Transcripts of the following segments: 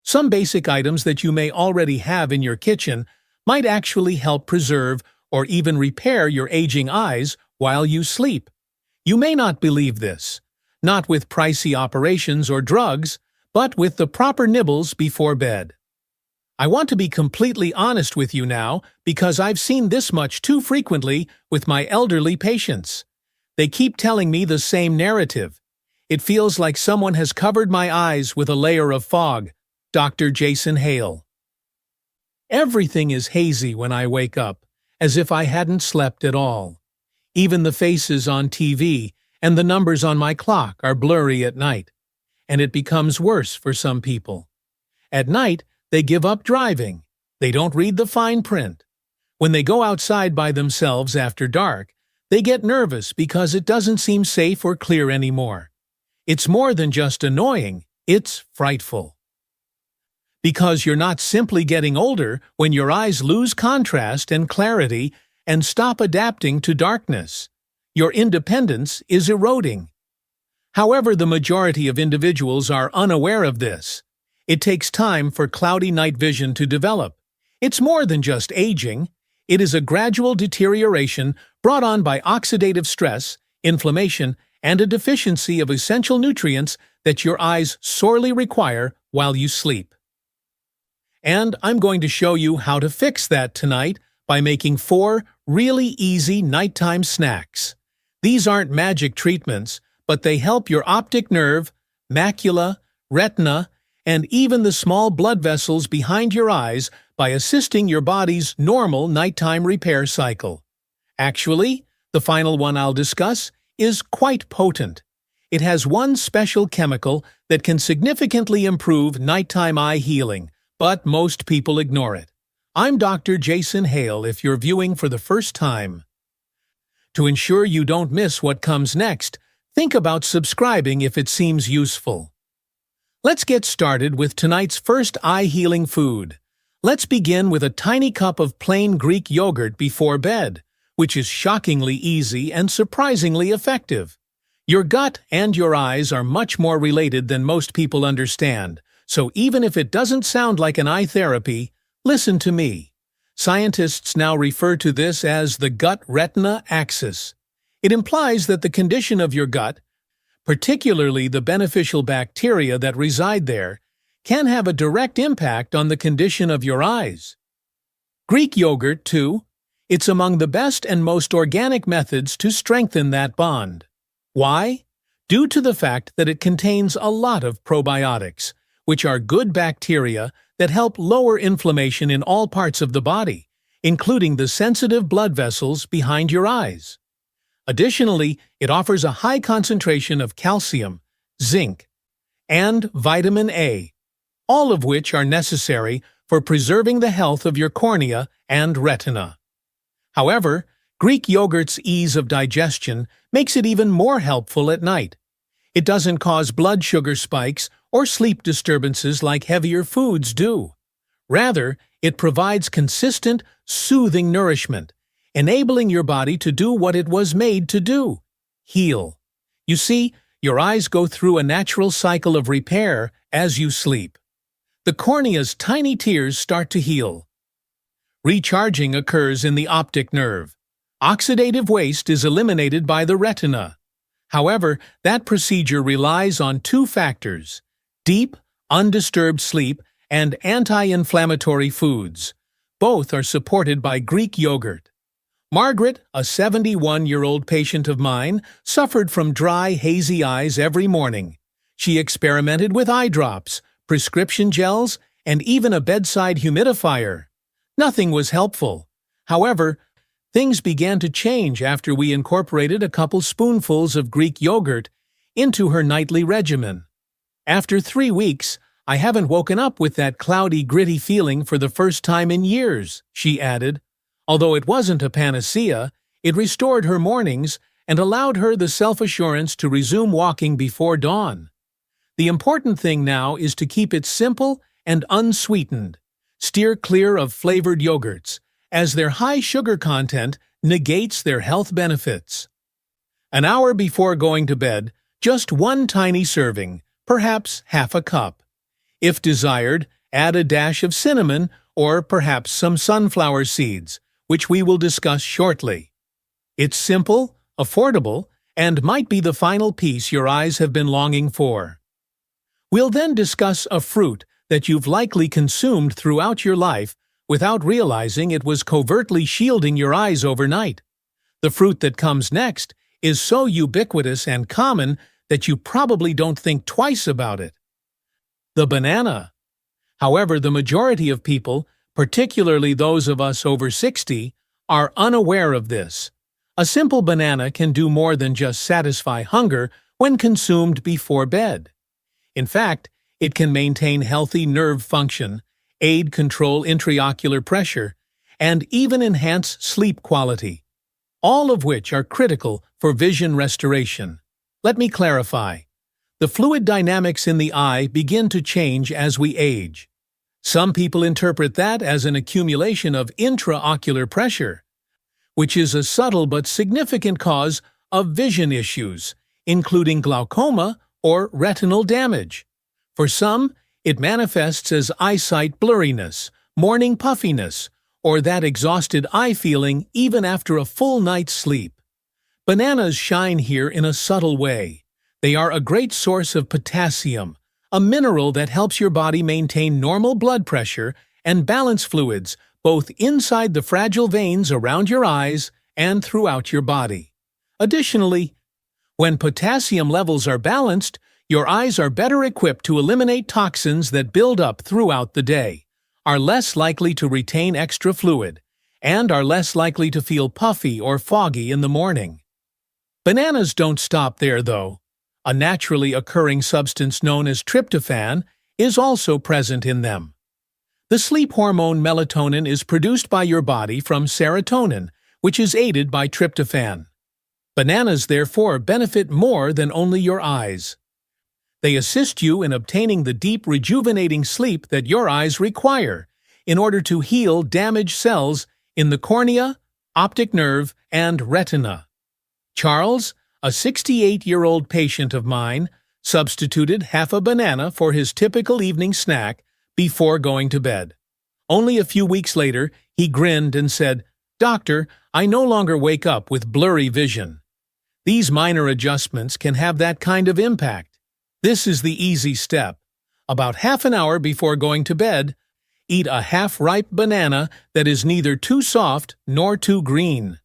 Some basic items that you may already have in your kitchen might actually help preserve or even repair your aging eyes while you sleep. You may not believe this, not with pricey operations or drugs, but with the proper nibbles before bed. I want to be completely honest with you now because I've seen this much too frequently with my elderly patients. They keep telling me the same narrative. It feels like someone has covered my eyes with a layer of fog. Dr. Jason Hale. Everything is hazy when I wake up, as if I hadn't slept at all. Even the faces on TV and the numbers on my clock are blurry at night, and it becomes worse for some people. At night, they give up driving. They don't read the fine print. When they go outside by themselves after dark, they get nervous because it doesn't seem safe or clear anymore. It's more than just annoying, it's frightful. Because you're not simply getting older when your eyes lose contrast and clarity and stop adapting to darkness. Your independence is eroding. However, the majority of individuals are unaware of this. It takes time for cloudy night vision to develop. It's more than just aging. It is a gradual deterioration brought on by oxidative stress, inflammation, and a deficiency of essential nutrients that your eyes sorely require while you sleep. And I'm going to show you how to fix that tonight by making 4 really easy nighttime snacks. These aren't magic treatments, but they help your optic nerve, macula, retina, and even the small blood vessels behind your eyes by assisting your body's normal nighttime repair cycle. Actually, the final one I'll discuss is quite potent. It has one special chemical that can significantly improve nighttime eye healing, but most people ignore it. I'm Dr. Jason Hale if you're viewing for the first time. To ensure you don't miss what comes next, think about subscribing if it seems useful. Let's get started with tonight's first eye-healing food. Let's begin with a tiny cup of plain Greek yogurt before bed, which is shockingly easy and surprisingly effective. Your gut and your eyes are much more related than most people understand, so even if it doesn't sound like an eye therapy, listen to me. Scientists now refer to this as the gut-retina axis. It implies that the condition of your gut, particularly the beneficial bacteria that reside there, can have a direct impact on the condition of your eyes. Greek yogurt, too. It's among the best and most organic methods to strengthen that bond. Why? Due to the fact that it contains a lot of probiotics, which are good bacteria that help lower inflammation in all parts of the body, including the sensitive blood vessels behind your eyes. Additionally, it offers a high concentration of calcium, zinc, and vitamin A, all of which are necessary for preserving the health of your cornea and retina. However, Greek yogurt's ease of digestion makes it even more helpful at night. It doesn't cause blood sugar spikes or sleep disturbances like heavier foods do. Rather, it provides consistent, soothing nourishment, enabling your body to do what it was made to do: heal. You see, your eyes go through a natural cycle of repair as you sleep. The cornea's tiny tears start to heal. Recharging occurs in the optic nerve. Oxidative waste is eliminated by the retina. However, that procedure relies on 2 factors: deep, undisturbed sleep and anti-inflammatory foods. Both are supported by Greek yogurt. Margaret, a 71-year-old patient of mine, suffered from dry, hazy eyes every morning. She experimented with eye drops, prescription gels, and even a bedside humidifier. Nothing was helpful. However, things began to change after we incorporated a couple spoonfuls of Greek yogurt into her nightly regimen. After 3 weeks, I haven't woken up with that cloudy, gritty feeling for the first time in years, she added. Although it wasn't a panacea, it restored her mornings and allowed her the self-assurance to resume walking before dawn. The important thing now is to keep it simple and unsweetened. Steer clear of flavored yogurts, as their high sugar content negates their health benefits. An hour before going to bed, just 1 tiny serving, perhaps half a cup. If desired, add a dash of cinnamon or perhaps some sunflower seeds, which we will discuss shortly. It's simple, affordable, and might be the final piece your eyes have been longing for. We'll then discuss a fruit that you've likely consumed throughout your life without realizing it was covertly shielding your eyes overnight. The fruit that comes next is so ubiquitous and common that you probably don't think twice about it. The banana. However, the majority of people, particularly those of us over 60, are unaware of this. A simple banana can do more than just satisfy hunger when consumed before bed. In fact, it can maintain healthy nerve function, aid control intraocular pressure, and even enhance sleep quality, all of which are critical for vision restoration. Let me clarify. The fluid dynamics in the eye begin to change as we age. Some people interpret that as an accumulation of intraocular pressure, which is a subtle but significant cause of vision issues, including glaucoma or retinal damage. For some, it manifests as eyesight blurriness, morning puffiness, or that exhausted eye feeling even after a full night's sleep. Bananas shine here in a subtle way. They are a great source of potassium, a mineral that helps your body maintain normal blood pressure and balance fluids both inside the fragile veins around your eyes and throughout your body. Additionally, when potassium levels are balanced, your eyes are better equipped to eliminate toxins that build up throughout the day, are less likely to retain extra fluid, and are less likely to feel puffy or foggy in the morning. Bananas don't stop there, though. A naturally occurring substance known as tryptophan is also present in them. The sleep hormone melatonin is produced by your body from serotonin, which is aided by tryptophan. Bananas, therefore, benefit more than only your eyes. They assist you in obtaining the deep, rejuvenating sleep that your eyes require in order to heal damaged cells in the cornea, optic nerve, and retina. Charles, a 68-year-old patient of mine, substituted half a banana for his typical evening snack before going to bed. Only a few weeks later, he grinned and said, "Doctor, I no longer wake up with blurry vision." These minor adjustments can have that kind of impact. This is the easy step. About half an hour before going to bed, eat a half-ripe banana that is neither too soft nor too green.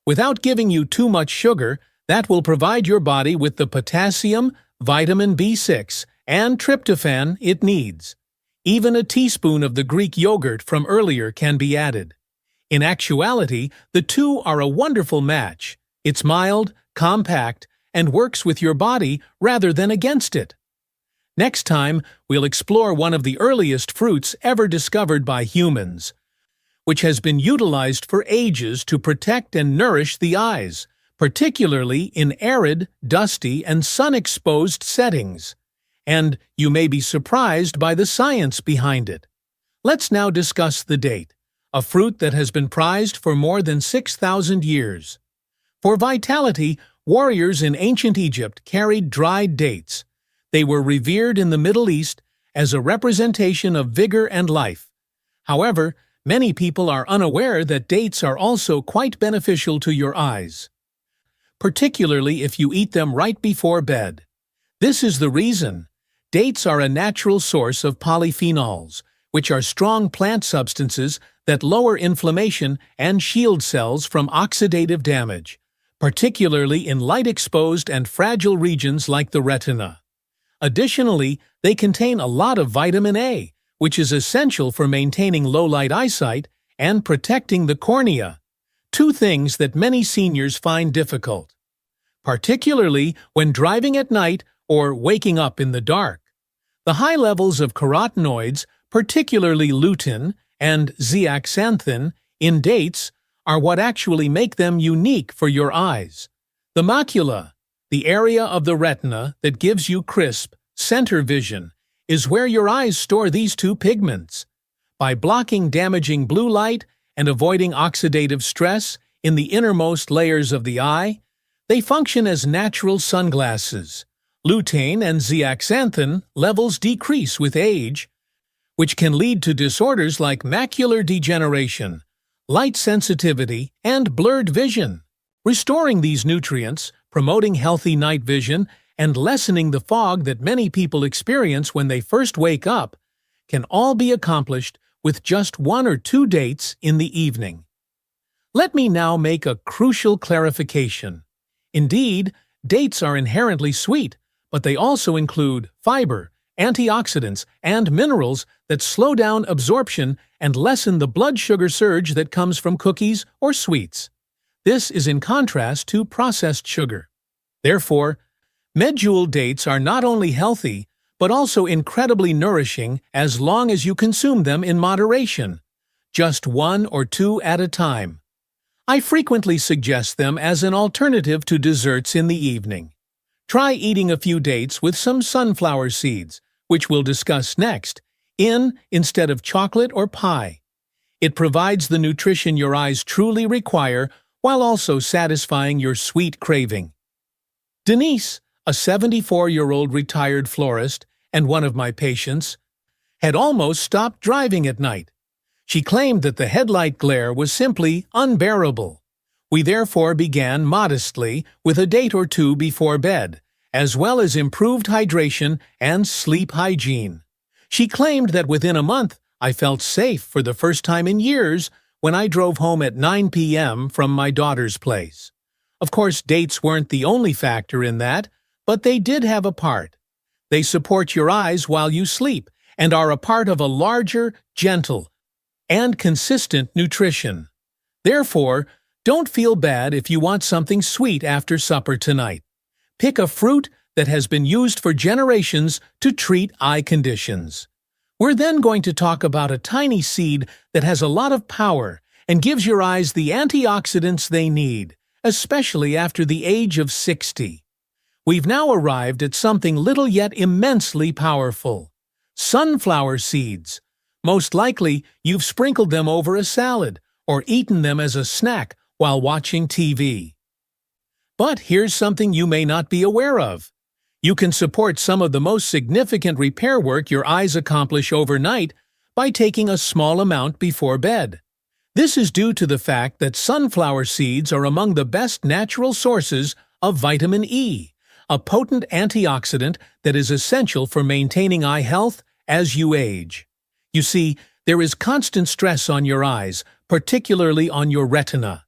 Without giving you too much sugar, that will provide your body with the potassium, vitamin B6, and tryptophan it needs. Even a teaspoon of the Greek yogurt from earlier can be added. In actuality, the two are a wonderful match. It's mild, compact, and works with your body rather than against it. Next time, we'll explore one of the earliest fruits ever discovered by humans, which has been utilized for ages to protect and nourish the eyes, particularly in arid, dusty, and sun-exposed settings. And you may be surprised by the science behind it. Let's now discuss the date, a fruit that has been prized for more than 6,000 years. For vitality, warriors in ancient Egypt carried dried dates. They were revered in the Middle East as a representation of vigor and life. However, many people are unaware that dates are also quite beneficial to your eyes, particularly if you eat them right before bed. This is the reason. Dates are a natural source of polyphenols, which are strong plant substances that lower inflammation and shield cells from oxidative damage, particularly in light-exposed and fragile regions like the retina. Additionally, they contain a lot of vitamin A, which is essential for maintaining low-light eyesight and protecting the cornea, two things that many seniors find difficult, particularly when driving at night or waking up in the dark. The high levels of carotenoids, particularly lutein and zeaxanthin, in dates are what actually make them unique for your eyes. The macula, the area of the retina that gives you crisp, center vision, is where your eyes store these two pigments. By blocking damaging blue light and avoiding oxidative stress in the innermost layers of the eye, they function as natural sunglasses. Lutein and zeaxanthin levels decrease with age, which can lead to disorders like macular degeneration, light sensitivity, and blurred vision. Restoring these nutrients, promoting healthy night vision, and lessening the fog that many people experience when they first wake up can all be accomplished with just 1 or 2 dates in the evening. Let me now make a crucial clarification. Indeed, dates are inherently sweet, but they also include fiber, antioxidants, and minerals that slow down absorption and lessen the blood sugar surge that comes from cookies or sweets. This is in contrast to processed sugar. Therefore, medjool dates are not only healthy, but also incredibly nourishing as long as you consume them in moderation, just 1 or 2 at a time. I frequently suggest them as an alternative to desserts in the evening. Try eating a few dates with some sunflower seeds, which we'll discuss next, instead of chocolate or pie. It provides the nutrition your eyes truly require while also satisfying your sweet craving. Denise, a 74-year-old retired florist and one of my patients, had almost stopped driving at night. She claimed that the headlight glare was simply unbearable. We therefore began modestly with a date or 2 before bed, as well as improved hydration and sleep hygiene. She claimed that within a month, I felt safe for the first time in years when I drove home at 9 p.m. from my daughter's place. Of course, dates weren't the only factor in that, but they did have a part. They support your eyes while you sleep and are a part of a larger, gentle, and consistent nutrition. Therefore, don't feel bad if you want something sweet after supper tonight. Pick a fruit that has been used for generations to treat eye conditions. We're then going to talk about a tiny seed that has a lot of power and gives your eyes the antioxidants they need, especially after the age of 60. We've now arrived at something little yet immensely powerful: sunflower seeds. Most likely, you've sprinkled them over a salad or eaten them as a snack while watching TV. But here's something you may not be aware of. You can support some of the most significant repair work your eyes accomplish overnight by taking a small amount before bed. This is due to the fact that sunflower seeds are among the best natural sources of vitamin E, a potent antioxidant that is essential for maintaining eye health as you age. You see, there is constant stress on your eyes, particularly on your retina.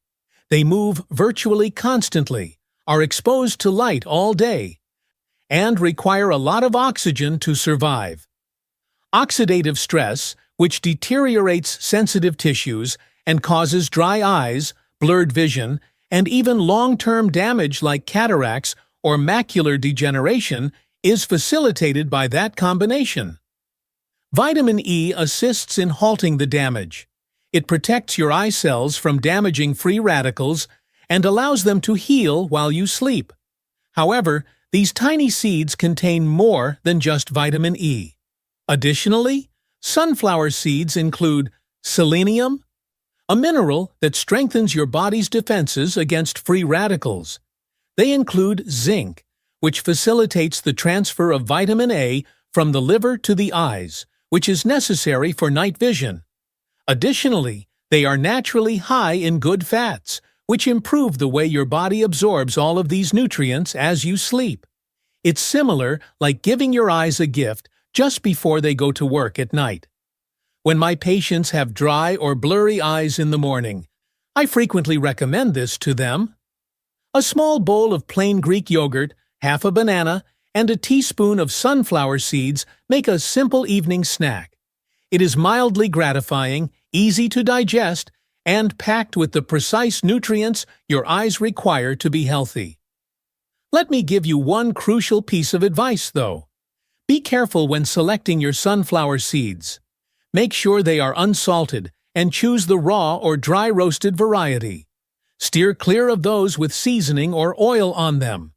They move virtually constantly, are exposed to light all day, and require a lot of oxygen to survive. Oxidative stress, which deteriorates sensitive tissues and causes dry eyes, blurred vision, and even long-term damage like cataracts or macular degeneration, is facilitated by that combination. Vitamin E assists in halting the damage. It protects your eye cells from damaging free radicals and allows them to heal while you sleep. However, these tiny seeds contain more than just vitamin E. Additionally, sunflower seeds include selenium, a mineral that strengthens your body's defenses against free radicals. They include zinc, which facilitates the transfer of vitamin A from the liver to the eyes, which is necessary for night vision. Additionally, they are naturally high in good fats, which improve the way your body absorbs all of these nutrients as you sleep. It's similar like giving your eyes a gift just before they go to work at night. When my patients have dry or blurry eyes in the morning, I frequently recommend this to them. A small bowl of plain Greek yogurt, half a banana, and a teaspoon of sunflower seeds make a simple evening snack. It is mildly gratifying, easy to digest, and packed with the precise nutrients your eyes require to be healthy. Let me give you one crucial piece of advice, though. Be careful when selecting your sunflower seeds. Make sure they are unsalted and choose the raw or dry roasted variety. Steer clear of those with seasoning or oil on them.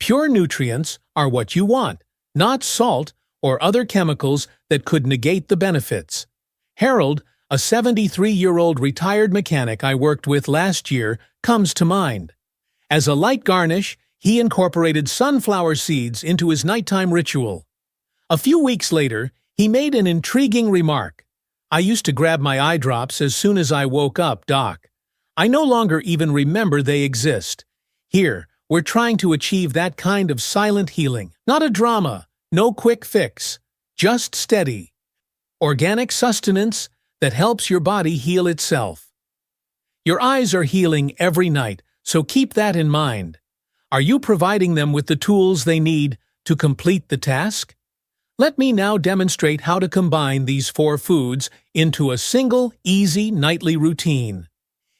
Pure nutrients are what you want, not salt or other chemicals that could negate the benefits. Harold, a 73-year-old retired mechanic I worked with last year, comes to mind. As a light garnish, he incorporated sunflower seeds into his nighttime ritual. A few weeks later, He made an intriguing remark. "I used to grab my eye drops as soon as I woke up, Doc. I no longer even remember they exist. Here, we're trying to achieve that kind of silent healing. Not a drama, no quick fix, just steady, organic sustenance that helps your body heal itself." Your eyes are healing every night, so keep that in mind. Are you providing them with the tools they need to complete the task? Let me now demonstrate how to combine these 4 foods into a single, easy nightly routine.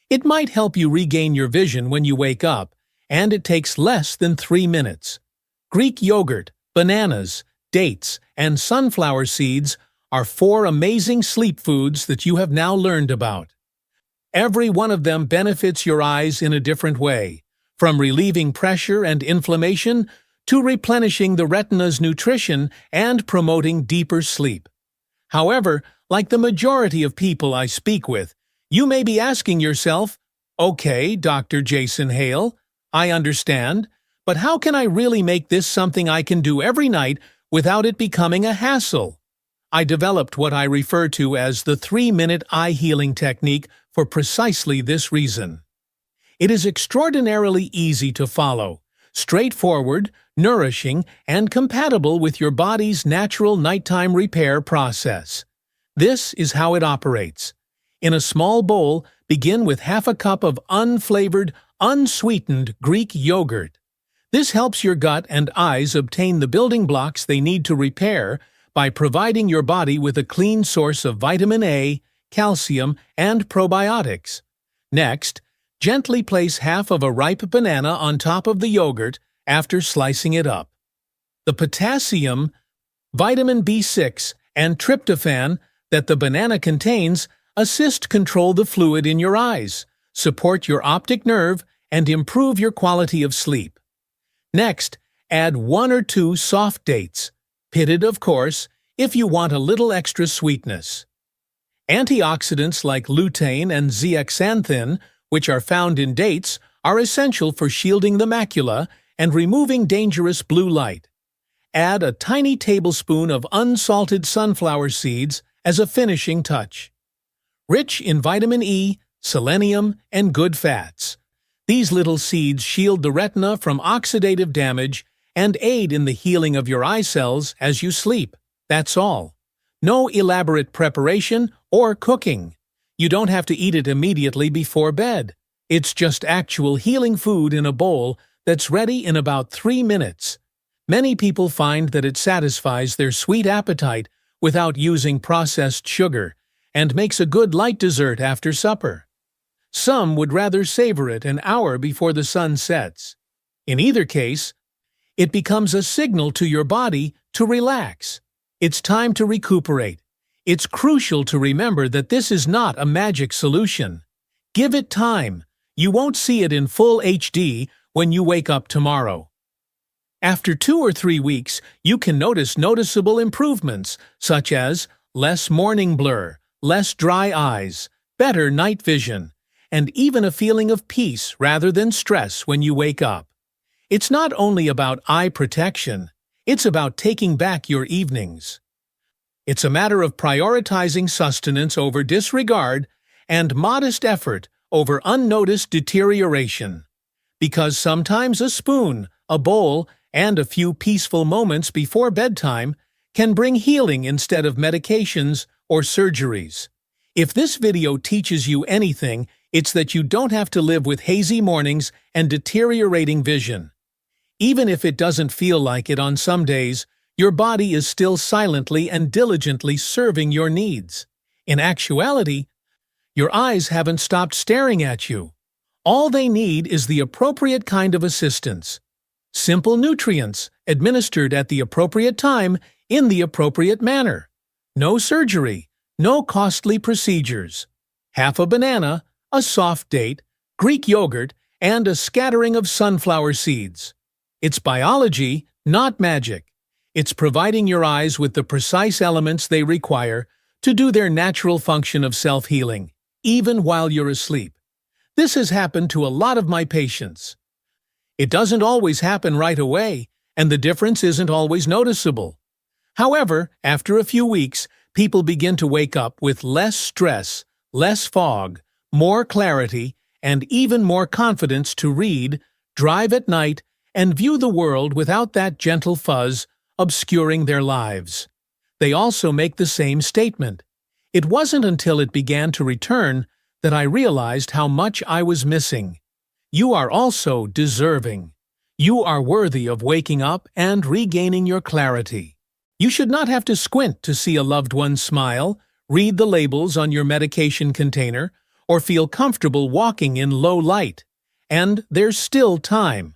It might help you regain your vision when you wake up, and it takes less than 3 minutes. Greek yogurt, bananas, dates, and sunflower seeds are 4 amazing sleep foods that you have now learned about. Every one of them benefits your eyes in a different way, from relieving pressure and inflammation to replenishing the retina's nutrition and promoting deeper sleep. However, like the majority of people I speak with, you may be asking yourself, "Okay, Dr. Jason Hale, I understand, but how can I really make this something I can do every night without it becoming a hassle?" I developed what I refer to as the 3-minute eye healing technique for precisely this reason. It is extraordinarily easy to follow, straightforward, nourishing, and compatible with your body's natural nighttime repair process. This is how it operates. In a small bowl, begin with half a cup of unflavored, unsweetened Greek yogurt. This helps your gut and eyes obtain the building blocks they need to repair by providing your body with a clean source of vitamin A, calcium, and probiotics. Next, gently place half of a ripe banana on top of the yogurt after slicing it up. The potassium, vitamin B6, and tryptophan that the banana contains assist control the fluid in your eyes, support your optic nerve, and improve your quality of sleep. Next, add 1 or 2 soft dates, pitted of course, if you want a little extra sweetness. Antioxidants like lutein and zeaxanthin, which are found in dates, are essential for shielding the macula and removing dangerous blue light. Add a tiny tablespoon of unsalted sunflower seeds as a finishing touch. Rich in vitamin E, selenium, and good fats, these little seeds shield the retina from oxidative damage and aid in the healing of your eye cells as you sleep. That's all. No elaborate preparation or cooking. You don't have to eat it immediately before bed. It's just actual healing food in a bowl that's ready in about 3 minutes. Many people find that it satisfies their sweet appetite without using processed sugar and makes a good light dessert after supper. Some would rather savor it an hour before the sun sets. In either case, it becomes a signal to your body to relax. It's time to recuperate. It's crucial to remember that this is not a magic solution. Give it time. You won't see it in full HD when you wake up tomorrow. After 2 or 3 weeks, you can notice noticeable improvements, such as less morning blur, less dry eyes, better night vision, and even a feeling of peace rather than stress when you wake up. It's not only about eye protection, it's about taking back your evenings. It's a matter of prioritizing sustenance over disregard and modest effort over unnoticed deterioration. Because sometimes a spoon, a bowl, and a few peaceful moments before bedtime can bring healing instead of medications or surgeries. If this video teaches you anything, it's that you don't have to live with hazy mornings and deteriorating vision. Even if it doesn't feel like it on some days, your body is still silently and diligently serving your needs. In actuality, your eyes haven't stopped staring at you. All they need is the appropriate kind of assistance. Simple nutrients, administered at the appropriate time in the appropriate manner. No surgery, no costly procedures. Half a banana, a soft date, Greek yogurt, and a scattering of sunflower seeds. It's biology, not magic. It's providing your eyes with the precise elements they require to do their natural function of self-healing, even while you're asleep. This has happened to a lot of my patients. It doesn't always happen right away, and the difference isn't always noticeable. However, after a few weeks, people begin to wake up with less stress, less fog, more clarity, and even more confidence to read, drive at night, and view the world without that gentle fuzz obscuring their lives. They also make the same statement. It wasn't until it began to return that I realized how much I was missing. You are also deserving. You are worthy of waking up and regaining your clarity. You should not have to squint to see a loved one smile, read the labels on your medication container, or feel comfortable walking in low light. And there's still time.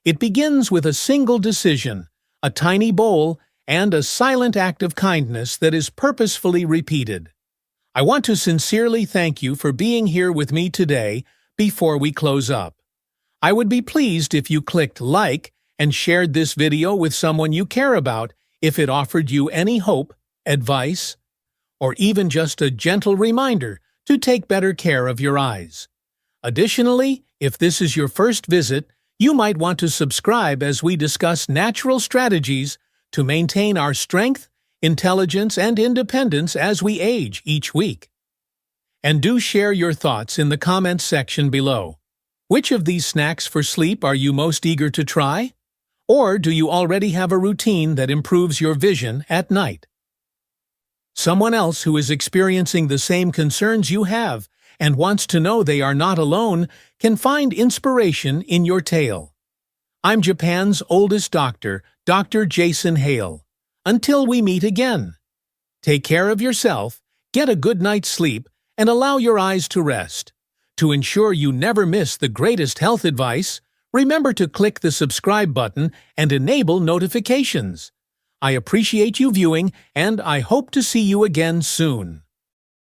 It begins with a single decision, a tiny bowl, and a silent act of kindness that is purposefully repeated. I want to sincerely thank you for being here with me today before we close up. I would be pleased if you clicked like and shared this video with someone you care about if it offered you any hope, advice, or even just a gentle reminder to take better care of your eyes. Additionally, if this is your first visit, you might want to subscribe as we discuss natural strategies to maintain our strength, intelligence, and independence as we age each week. And do share your thoughts in the comments section below. Which of these snacks for sleep are you most eager to try? Or do you already have a routine that improves your vision at night? Someone else who is experiencing the same concerns you have and wants to know they are not alone can find inspiration in your tale. I'm Japan's oldest doctor, Dr. Jason Hale. Until we meet again. Take care of yourself, get a good night's sleep, and allow your eyes to rest. To ensure you never miss the greatest health advice, remember to click the subscribe button and enable notifications. I appreciate you viewing, and I hope to see you again soon.